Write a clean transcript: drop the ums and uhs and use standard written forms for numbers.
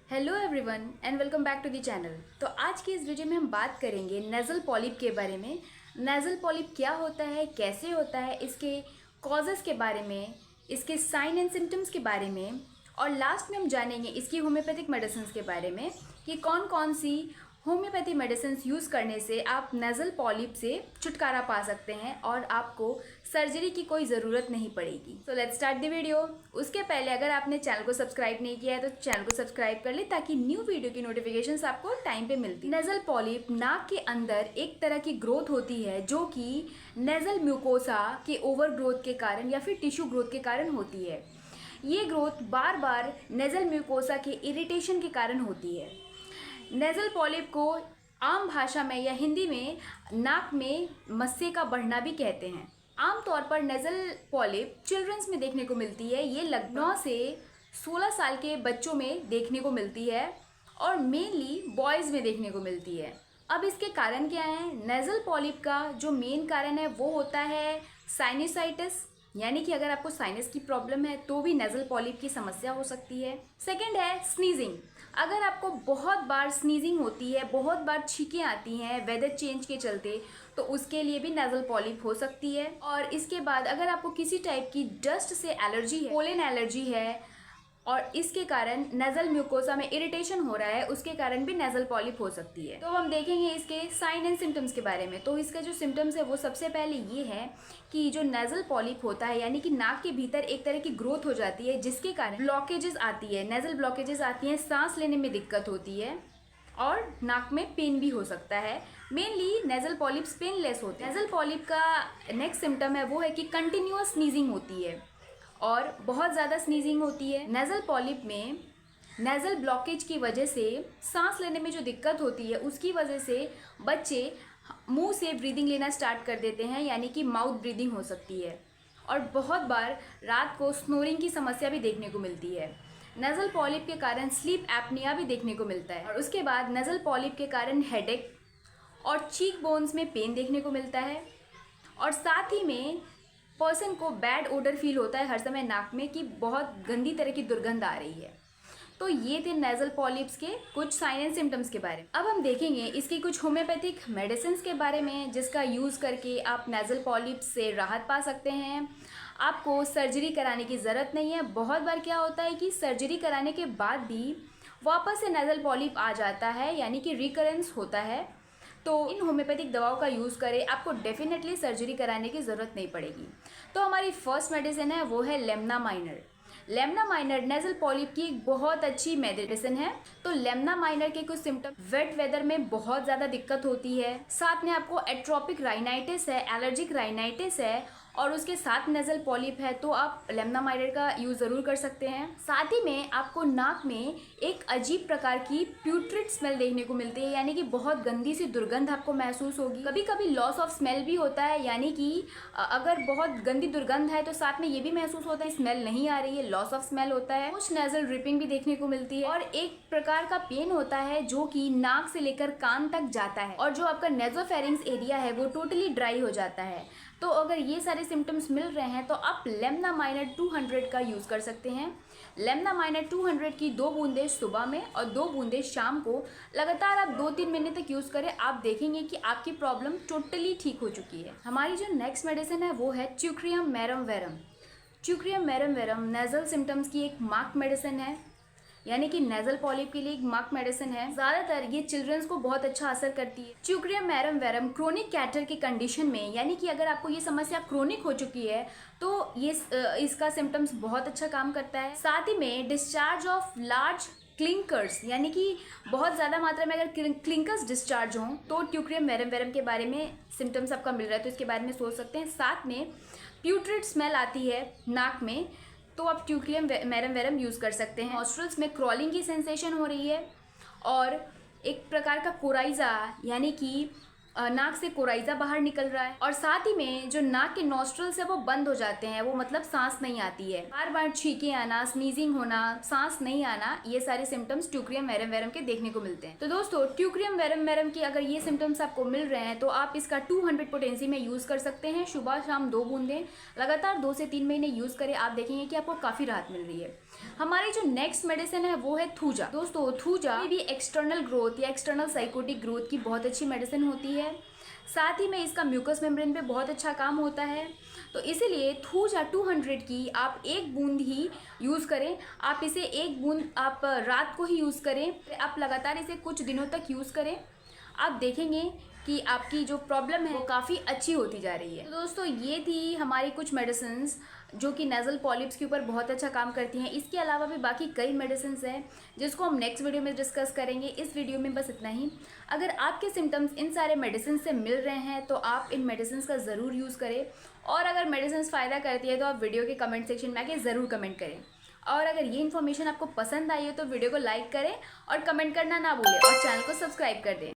Hello everyone and welcome back to the channel. तो आज की इस वीडियो में हम बात करेंगे नेज़ल पॉलिप के बारे में। नेज़ल पॉलिप क्या होता है, कैसे होता है, इसके कॉजेज़ के बारे में, इसके साइन एंड सिम्टम्स के बारे में, और लास्ट में हम जानेंगे इसकी होम्योपैथिक मेडिसिन के बारे में कि कौन कौन सी होम्योपैथी मेडिसिन यूज़ करने से आप नेज़ल पॉलिप से छुटकारा पा सकते हैं और आपको सर्जरी की कोई ज़रूरत नहीं पड़ेगी। So let's start the video. उसके पहले अगर आपने चैनल को सब्सक्राइब नहीं किया है तो चैनल को सब्सक्राइब कर ले ताकि न्यू वीडियो की नोटिफिकेशंस आपको टाइम पे मिलती है। नेज़ल पॉलिप नाक के अंदर एक तरह की ग्रोथ होती है जो कि नेज़ल म्यूकोसा के ओवर ग्रोथ के कारण या फिर टिश्यू ग्रोथ के कारण होती है। ये ग्रोथ बार बार नेज़ल म्यूकोसा के इरिटेशन के कारण होती है। नेज़ल पॉलिप को आम भाषा में या हिंदी में नाक में मस्से का बढ़ना भी कहते हैं। आमतौर पर नेज़ल पॉलिप चिल्ड्रंस में देखने को मिलती है। ये लगभग 9 से 16 साल के बच्चों में देखने को मिलती है और मेनली बॉयज़ में देखने को मिलती है। अब इसके कारण क्या है? नेज़ल पॉलिप का जो मेन कारण है वो होता है साइनसाइटिस, यानी कि अगर आपको साइनस की प्रॉब्लम है तो भी नेज़ल पॉलिप की समस्या हो सकती है। सेकंड है स्नीजिंग। अगर आपको बहुत बार स्नीजिंग होती है, बहुत बार छींकें आती हैं वेदर चेंज के चलते, तो उसके लिए भी नेज़ल पॉलिप हो सकती है। और इसके बाद अगर आपको किसी टाइप की डस्ट से एलर्जी है, पोलन एलर्जी है और इसके कारण नेज़ल म्यूकोसा में इरिटेशन हो रहा है, उसके कारण भी नेज़ल पॉलिप हो सकती है। तो हम देखेंगे इसके साइन एंड सिम्टम्स के बारे में। तो इसका जो सिम्टम्स है वो सबसे पहले ये है कि जो नेज़ल पॉलिप होता है यानी कि नाक के भीतर एक तरह की ग्रोथ हो जाती है जिसके कारण ब्लॉकेजेस आती है, नेज़ल ब्लॉकेजेस आती हैं, सांस लेने में दिक्कत होती है और नाक में पेन भी हो सकता है। मेनली नेज़ल पॉलिप्स पेनलेस होते हैं। नेज़ल पॉलिप का नेक्स्ट सिम्टम है वो है कि कंटिन्यूअस स्नीजिंग होती है और बहुत ज़्यादा स्नीजिंग होती है। नेज़ल पॉलिप में नेज़ल ब्लॉकेज की वजह से सांस लेने में जो दिक्कत होती है उसकी वजह से बच्चे मुंह से ब्रीदिंग लेना स्टार्ट कर देते हैं, यानी कि माउथ ब्रीदिंग हो सकती है। और बहुत बार रात को स्नोरिंग की समस्या भी देखने को मिलती है। नेज़ल पॉलिप के कारण स्लीप एपनिया भी देखने को मिलता है। और उसके बाद नेज़ल पॉलिप के कारण हेडेक और चीक बोन्स में पेन देखने को मिलता है। और साथ ही में पर्सन को बैड ओडर फील होता है हर समय नाक में कि बहुत गंदी तरह की दुर्गंध आ रही है। तो ये थे नेज़ल पॉलिप्स के कुछ साइन एंड सिम्टम्स के बारे में। अब हम देखेंगे इसकी कुछ होम्योपैथिक मेडिसिन के बारे में जिसका यूज़ करके आप नेज़ल पॉलिप्स से राहत पा सकते हैं। आपको सर्जरी कराने की ज़रूरत नहीं है। बहुत बार क्या होता है कि सर्जरी कराने के बाद भी वापस से नेज़ल पॉलिप आ जाता है, यानी कि रिकरेंस होता है। तो इन होम्योपैथिक दवाओं का यूज़ करें, आपको डेफिनेटली सर्जरी कराने की ज़रूरत नहीं पड़ेगी। तो हमारी फर्स्ट मेडिसिन है वो है Lemna minor. Lemna minor nasal polyp की एक बहुत अच्छी मेडिसिन है। तो लेमना माइनर के कुछ सिम्टम, वेट वेदर में बहुत ज़्यादा दिक्कत होती है, साथ में आपको एट्रोपिक राइनाइटिस है, एलर्जिक राइनाइटिस है और उसके साथ नेज़ल पॉलिप है, तो आप लेमना माइनर का यूज़ ज़रूर कर सकते हैं। साथ ही में आपको नाक में एक अजीब प्रकार की प्यूट्रिड स्मेल देखने को मिलती है, यानी कि बहुत गंदी सी दुर्गंध आपको महसूस होगी। कभी कभी लॉस ऑफ स्मेल भी होता है, यानी कि अगर बहुत गंदी दुर्गंध है तो साथ में ये भी महसूस होता है स्मेल नहीं आ रही है, लॉस ऑफ स्मेल होता है। कुछ नेज़ल ड्रिपिंग भी देखने को मिलती है और एक प्रकार का पेन होता है जो कि नाक से लेकर कान तक जाता है और जो आपका नेज़ोफेरिंक्स एरिया है वो टोटली ड्राई हो जाता है। तो अगर ये सारे सिम्टम्स मिल रहे हैं तो आप लेमना माइनर 200 का यूज़ कर सकते हैं। लेमना माइनर 200 की 2 बूंदें सुबह में और 2 बूंदें शाम को लगातार आप 2-3 महीने तक यूज़ करें। आप देखेंगे कि आपकी प्रॉब्लम टोटली ठीक हो चुकी है। हमारी जो नेक्स्ट मेडिसिन है वो है च्यूक्रियम मैरम वेरम। च्यूक्रियम मैरम वेरम नेज़ल सिम्टम्स की एक मार्क मेडिसिन है, यानी कि नेज़ल पॉलिप के लिए एक मार्क मेडिसिन है। ज़्यादातर ये चिल्ड्रंस को बहुत अच्छा असर करती है। च्यूक्रियम मैरम वेरम क्रोनिक कैटर की कंडीशन में, यानी कि अगर आपको ये समस्या क्रोनिक हो चुकी है तो ये इसका सिम्टम्स बहुत अच्छा काम करता है। साथ ही में डिस्चार्ज ऑफ लार्ज क्लिंकर्स, यानी कि बहुत ज़्यादा मात्रा में अगर क्लिंकर्स डिस्चार्ज हों तो च्यूक्रियम मैरम वेरम के बारे में सिम्टम्स आपका मिल रहा है तो इसके बारे में सोच सकते हैं। साथ में प्यूट्रिड स्मेल आती है नाक में तो आप च्यूक्रियम मैरम वेरम यूज़ कर सकते हैं। नॉस्ट्रल्स में क्रॉलिंग की सेंसेशन हो रही है और एक प्रकार का कोराइज़ा, यानी कि नाक से कोराइजा बाहर निकल रहा है और साथ ही में जो नाक के नॉस्ट्रल्स है वो बंद हो जाते हैं, वो मतलब सांस नहीं आती है, बार बार छींके आना, स्नीजिंग होना, सांस नहीं आना, ये सारे सिम्टम्स ट्यूक्रियम वेरम वेरम के देखने को मिलते हैं। तो दोस्तों ट्यूक्रियम वेरम वेरम की अगर ये सिम्टम्स आपको मिल रहे हैं तो आप इसका 200 पोटेंसी में यूज कर सकते हैं। सुबह शाम 2 बूंदें लगातार 2 से 3 महीने यूज करें, आप देखेंगे कि आपको काफी राहत मिल रही है। हमारी जो नेक्स्ट मेडिसिन है वो है थूजा। दोस्तों थूजा भी एक्सटर्नल ग्रोथ या एक्सटर्नल साइकोटिक ग्रोथ की बहुत अच्छी मेडिसिन होती है, साथ ही में इसका म्यूकस मेम्ब्रेन पे बहुत अच्छा काम होता है। तो इसीलिए थूजा 200 की आप 1 बूंद ही यूज़ करें। आप इसे 1 बूंद आप रात को ही यूज़ करें, आप लगातार इसे कुछ दिनों तक यूज़ करें, आप देखेंगे कि आपकी जो प्रॉब्लम है वो काफ़ी अच्छी होती जा रही है। तो दोस्तों ये थी हमारी कुछ मेडिसिन्स जो कि नेज़ल पॉलिप्स के ऊपर बहुत अच्छा काम करती हैं। इसके अलावा भी बाकी कई मेडिसिन्स हैं जिसको हम नेक्स्ट वीडियो में डिस्कस करेंगे। इस वीडियो में बस इतना ही। अगर आपके सिम्टम्स इन सारे मेडिसिन से मिल रहे हैं तो आप इन मेडिसिन्स का ज़रूर यूज़ करें, और अगर मेडिसिन्स फ़ायदा करती है तो आप वीडियो के कमेंट सेक्शन में आके ज़रूर कमेंट करें। और अगर ये इन्फॉर्मेशन आपको पसंद आई हो तो वीडियो को लाइक करें और कमेंट करना ना भूलें और चैनल को सब्सक्राइब कर दें।